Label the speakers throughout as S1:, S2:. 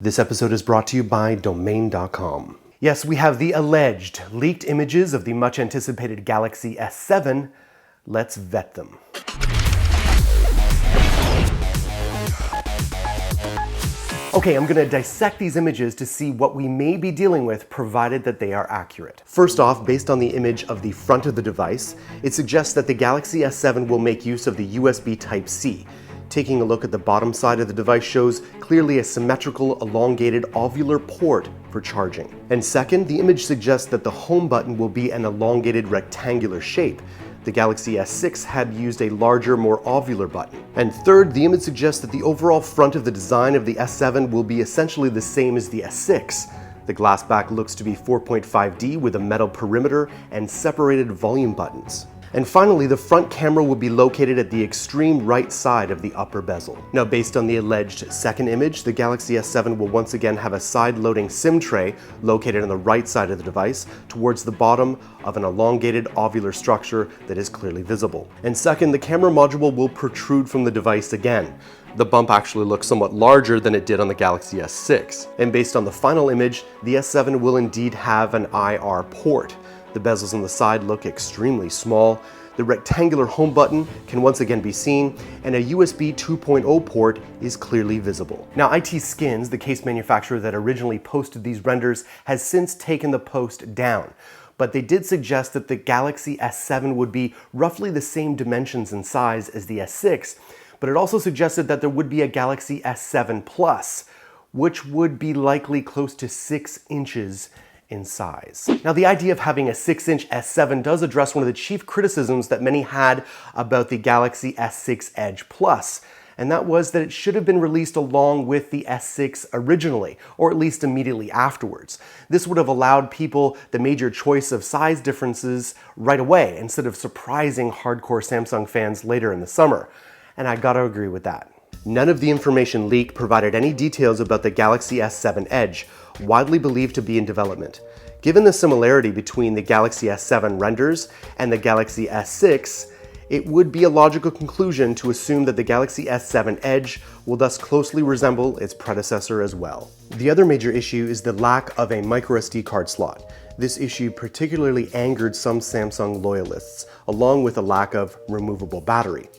S1: This episode is brought to you by Domain.com. Yes, we have the alleged leaked images of the much anticipated Galaxy S7. Let's vet them. Okay, I'm gonna dissect these images to see what we may be dealing with, provided that they are accurate. First off, based on the image of the front of the device, it suggests that the Galaxy S7 will make use of the USB Type-C. Taking a look at the bottom side of the device shows clearly a symmetrical, elongated, ovular port for charging. And second, the image suggests that the home button will be an elongated rectangular shape. The Galaxy S6 had used a larger, more ovular button. And third, the image suggests that the overall front of the design of the S7 will be essentially the same as the S6. The glass back looks to be 4.5D with a metal perimeter and separated volume buttons. And finally, the front camera will be located at the extreme right side of the upper bezel. Now, based on the alleged second image, the Galaxy S7 will once again have a side-loading SIM tray located on the right side of the device towards the bottom of an elongated ovular structure that is clearly visible. And second, the camera module will protrude from the device again. The bump actually looks somewhat larger than it did on the Galaxy S6. And based on the final image, the S7 will indeed have an IR port. The bezels on the side look extremely small. The rectangular home button can once again be seen, and a USB 2.0 port is clearly visible. Now, IT Skins, the case manufacturer that originally posted these renders, has since taken the post down. But they did suggest that the Galaxy S7 would be roughly the same dimensions and size as the S6, but it also suggested that there would be a Galaxy S7 Plus, which would be likely close to 6 inches in size. Now, the idea of having a 6-inch S7 does address one of the chief criticisms that many had about the Galaxy S6 Edge Plus, and that was that it should have been released along with the S6 originally, or at least immediately afterwards. This would have allowed people the major choice of size differences right away, instead of surprising hardcore Samsung fans later in the summer. And I gotta agree with that. None of the information leaked provided any details about the Galaxy S7 Edge, widely believed to be in development. Given the similarity between the Galaxy S7 renders and the Galaxy S6, it would be a logical conclusion to assume that the Galaxy S7 Edge will thus closely resemble its predecessor as well. The other major issue is the lack of a microSD card slot. This issue particularly angered some Samsung loyalists, along with a lack of removable battery.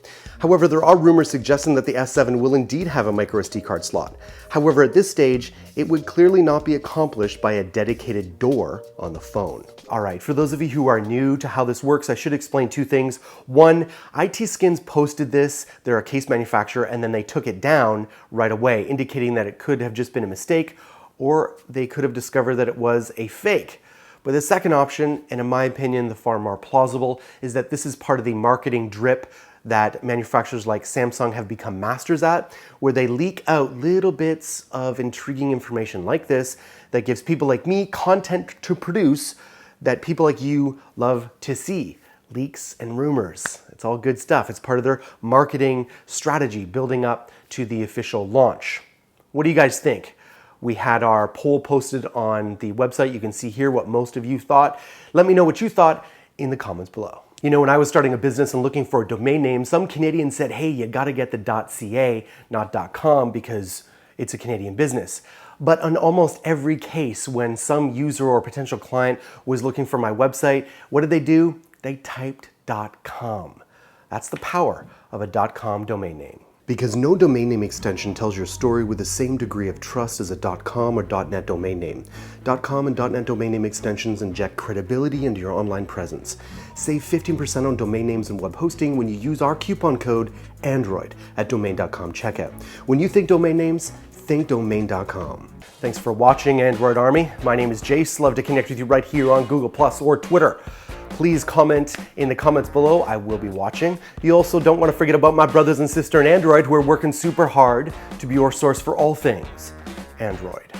S1: However, there are rumors suggesting that the S7 will indeed have a microSD card slot. However, at this stage, it would clearly not be accomplished by a dedicated door on the phone. All right, for those of you who are new to how this works, I should explain two things. One, IT Skins posted this, they're a case manufacturer, and then they took it down right away, indicating that it could have just been a mistake, or they could have discovered that it was a fake. But the second option, and in my opinion, the far more plausible, is that this is part of the marketing drip that manufacturers like Samsung have become masters at, where they leak out little bits of intriguing information like this that gives people like me content to produce that people like you love to see. Leaks and rumors. It's all good stuff. It's part of their marketing strategy building up to the official launch. What do you guys think? We had our poll posted on the website. You can see here what most of you thought. Let me know what you thought in the comments below. You know, when I was starting a business and looking for a domain name, some Canadians said, hey, you gotta get the .ca, not .com, because it's a Canadian business. But on almost every case, when some user or potential client was looking for my website, what did they do? They typed .com. That's the power of a .com domain name. Because no domain name extension tells your story with the same degree of trust as a .com or .net domain name. .com and .net domain name extensions inject credibility into your online presence. Save 15% on domain names and web hosting when you use our coupon code ANDROID at domain.com checkout. When you think domain names, think domain.com. Thanks for watching, Android Army. My name is Jayce. Love to connect with you right here on Google+ or Twitter. Please comment in the comments below. I will be watching. You also don't want to forget about my brothers and sister in Android who are working super hard to be your source for all things Android.